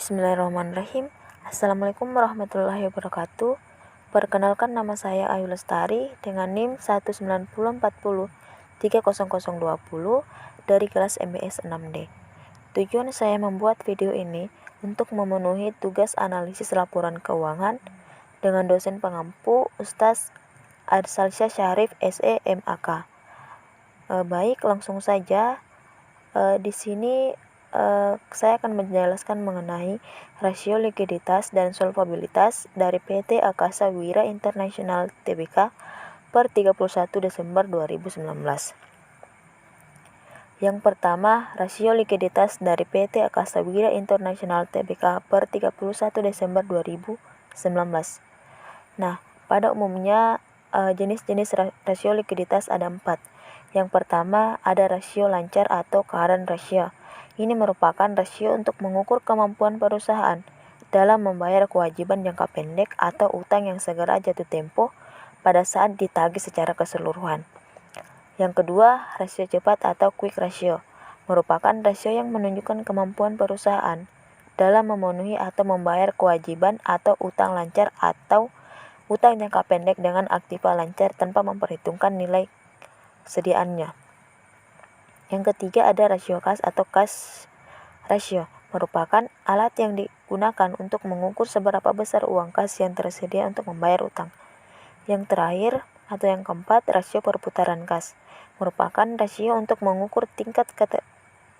Bismillahirrahmanirrahim. Assalamualaikum warahmatullahi wabarakatuh. Perkenalkan, nama saya Ayu Lestari dengan NIM 19040300020 dari kelas MBS 6D. Tujuan saya membuat video ini untuk memenuhi tugas analisis laporan keuangan dengan dosen pengampu Ustaz Arsalsyah Syarif SE MAK. Baik, langsung saja. Di sini saya akan menjelaskan mengenai rasio likuiditas dan solvabilitas dari PT Akasa Wira International Tbk per 31 Desember 2019. Yang pertama, rasio likuiditas dari PT Akasa Wira International Tbk per 31 Desember 2019. Nah, pada umumnya jenis-jenis rasio likuiditas ada 4. Yang pertama, ada rasio lancar atau current ratio. Ini merupakan rasio untuk mengukur kemampuan perusahaan dalam membayar kewajiban jangka pendek atau utang yang segera jatuh tempo pada saat ditagih secara keseluruhan. Yang kedua, rasio cepat atau quick ratio, merupakan rasio yang menunjukkan kemampuan perusahaan dalam memenuhi atau membayar kewajiban atau utang lancar atau utang jangka pendek dengan aktiva lancar tanpa memperhitungkan nilai sediaannya. Yang ketiga, ada rasio kas atau cash ratio, merupakan alat yang digunakan untuk mengukur seberapa besar uang kas yang tersedia untuk membayar utang. Yang terakhir atau yang keempat, rasio perputaran kas, merupakan rasio untuk mengukur tingkat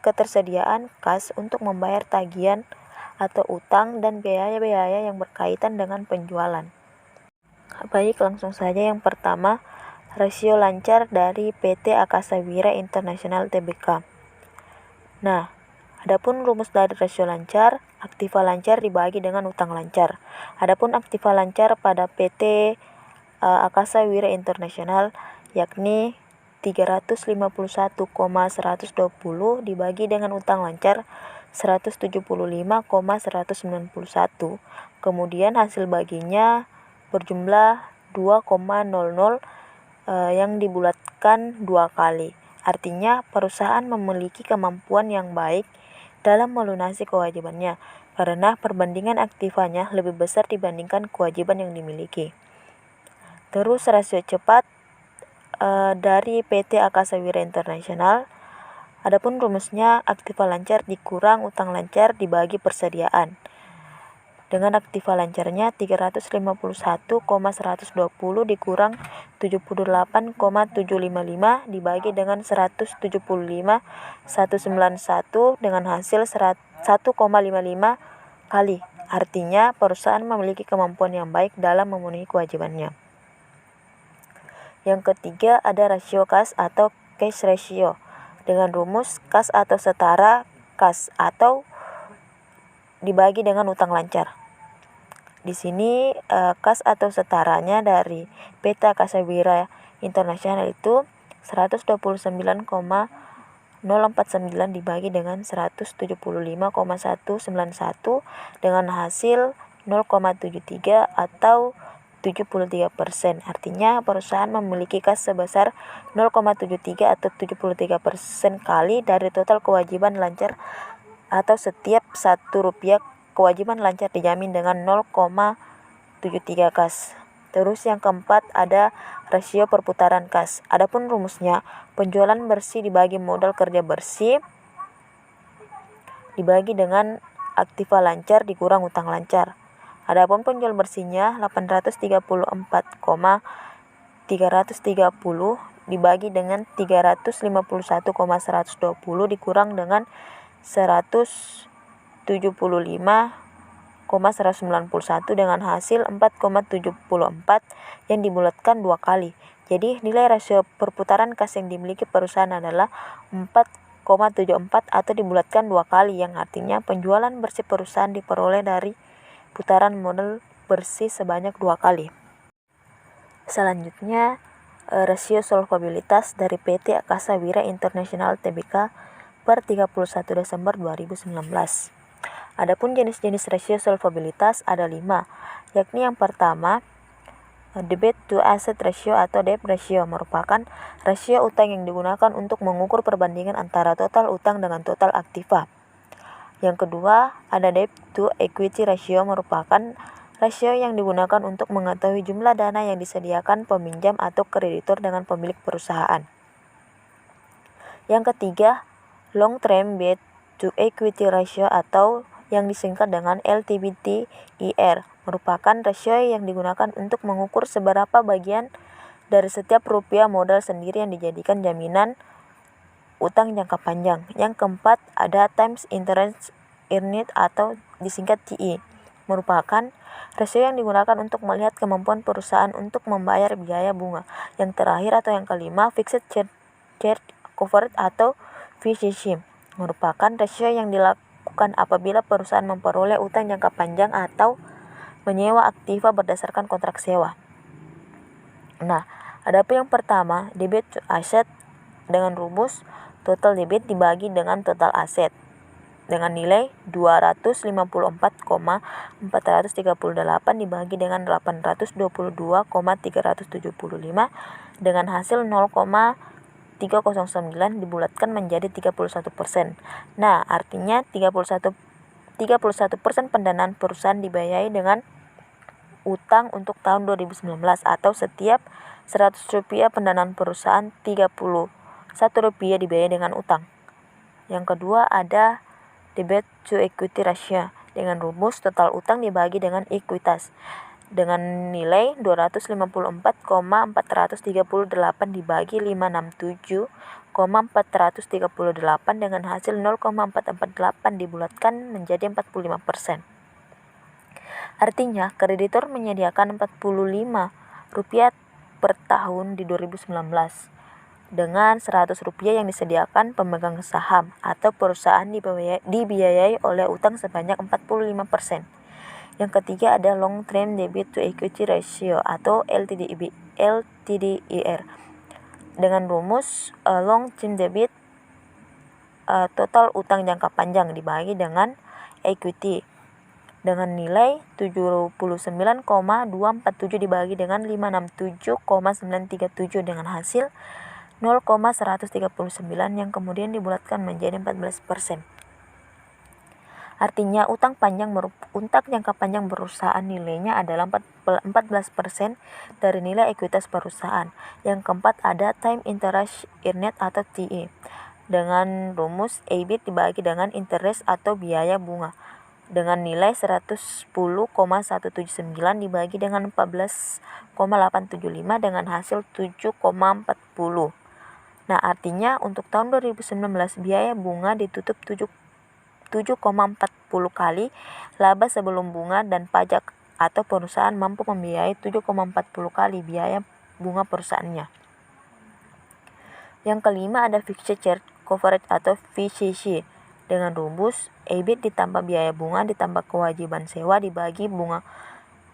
ketersediaan kas untuk membayar tagihan atau utang dan biaya-biaya yang berkaitan dengan penjualan. Baik, langsung saja. Yang pertama, rasio lancar dari PT Akasa Wira International Tbk. Nah, adapun rumus dari rasio lancar, aktiva lancar dibagi dengan utang lancar. Adapun aktiva lancar pada PT Akasa Wira International yakni 351,120 dibagi dengan utang lancar 175,191. Kemudian hasil baginya berjumlah 2,00 yang dibulatkan 2 kali. Artinya perusahaan memiliki kemampuan yang baik dalam melunasi kewajibannya karena perbandingan aktivanya lebih besar dibandingkan kewajiban yang dimiliki. Terus rasio cepat dari PT Akasa Wira International, adapun rumusnya aktiva lancar dikurang utang lancar dibagi persediaan. Dengan aktiva lancarnya 351,120 dikurang 78,755 dibagi dengan 175,191 dengan hasil 1,55 kali. Artinya perusahaan memiliki kemampuan yang baik dalam memenuhi kewajibannya. Yang ketiga, ada rasio kas atau cash ratio dengan rumus kas atau setara kas atau dibagi dengan utang lancar. Di sini kas atau setaranya dari PT Akasa Wira International itu 129,049 dibagi dengan 175,191 dengan hasil 0,73 atau 73%. Artinya perusahaan memiliki kas sebesar 0,73 atau 73% kali dari total kewajiban lancar atau setiap Rp1 kewajiban lancar dijamin dengan 0,73 kas. Terus yang keempat, ada rasio perputaran kas. Adapun rumusnya, penjualan bersih dibagi modal kerja bersih dibagi dengan aktiva lancar dikurang utang lancar. Adapun penjual bersihnya 834,330 dibagi dengan 351,120 dikurang dengan 175,191 dengan hasil 4,74 yang dibulatkan 2 kali. Jadi nilai rasio perputaran kas yang dimiliki perusahaan adalah 4,74 atau dibulatkan 2 kali, yang artinya penjualan bersih perusahaan diperoleh dari putaran modal bersih sebanyak 2 kali. Selanjutnya, rasio solvabilitas dari PT Akasa Wira International Tbk per 31 Desember 2019. Adapun jenis-jenis rasio solvabilitas ada 5, yakni yang pertama, debt to asset ratio atau debt ratio, merupakan rasio utang yang digunakan untuk mengukur perbandingan antara total utang dengan total aktiva. Yang kedua, ada debt to equity ratio, merupakan rasio yang digunakan untuk mengetahui jumlah dana yang disediakan peminjam atau kreditur dengan pemilik perusahaan. Yang ketiga, long term debt to equity ratio atau yang disingkat dengan LTVTER, merupakan rasio yang digunakan untuk mengukur seberapa bagian dari setiap rupiah modal sendiri yang dijadikan jaminan utang jangka panjang. Yang keempat, ada times interest earned atau disingkat TE, merupakan rasio yang digunakan untuk melihat kemampuan perusahaan untuk membayar biaya bunga. Yang terakhir atau yang kelima, fixed charge coverage atau FCC, merupakan rasio yang dilakukan apabila perusahaan memperoleh utang jangka panjang atau menyewa aktiva berdasarkan kontrak sewa. Nah, adapun yang pertama, debit to asset dengan rumus total debit dibagi dengan total aset dengan nilai 254,438 dibagi dengan 822,375 dengan hasil 0,309 dibulatkan menjadi 31%. Nah, artinya 31% pendanaan perusahaan dibiayai dengan utang untuk tahun 2019 atau setiap Rp100 pendanaan perusahaan Rp31 dibiayai dengan utang. Yang kedua, ada debt to equity ratio dengan rumus total utang dibagi dengan ekuitas dengan nilai 254,438 dibagi 567,438 dengan hasil 0,448 dibulatkan menjadi 45%. Artinya, kreditur menyediakan Rp45 per tahun di 2019 dengan Rp100 yang disediakan pemegang saham atau perusahaan dibiayai oleh utang sebanyak 45%. Yang ketiga ada long term debit to equity ratio atau LTDER dengan rumus long term debit total utang jangka panjang dibagi dengan equity dengan nilai 79,247 dibagi dengan 567,937 dengan hasil 0,139 yang kemudian dibulatkan menjadi 14%. Artinya utang jangka panjang perusahaan nilainya adalah 14% dari nilai ekuitas perusahaan. Yang keempat ada time interest earned atau TE dengan rumus EBIT dibagi dengan interest atau biaya bunga dengan nilai 110,179 dibagi dengan 14,875 dengan hasil 7,40. Nah, artinya untuk tahun 2019 biaya bunga ditutup 7,40 kali laba sebelum bunga dan pajak atau perusahaan mampu membiayai 7,40 kali biaya bunga perusahaannya. Yang kelima ada fixed charge coverage atau FCC dengan rumus EBIT ditambah biaya bunga ditambah kewajiban sewa dibagi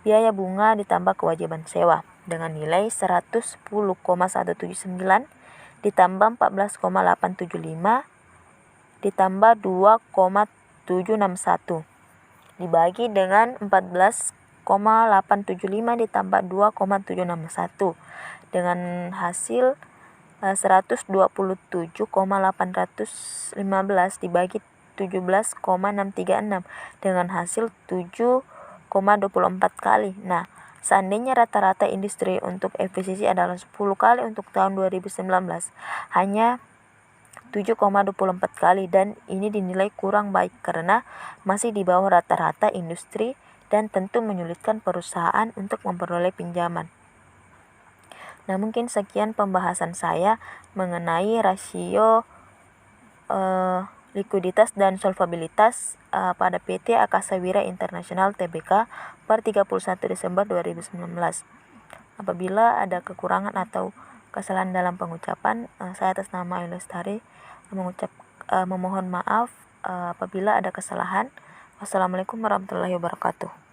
biaya bunga ditambah kewajiban sewa dengan nilai 110,179 ditambah 14,875 ditambah 2,761 dibagi dengan 14,875 ditambah 2,761 dengan hasil 127,815 dibagi 17,636 dengan hasil 7,24 kali. Nah, seandainya rata-rata industri untuk efisiensi adalah 10 kali untuk tahun 2019, hanya 7,24 kali dan ini dinilai kurang baik karena masih di bawah rata-rata industri dan tentu menyulitkan perusahaan untuk memperoleh pinjaman. Nah, mungkin sekian pembahasan saya mengenai rasio likuiditas dan solvabilitas pada PT Akasa Wira International Tbk per 31 Desember 2019. Apabila ada kekurangan atau kesalahan dalam pengucapan, saya atas nama Ayu Lestari memohon maaf apabila ada kesalahan. Wassalamualaikum warahmatullahi wabarakatuh.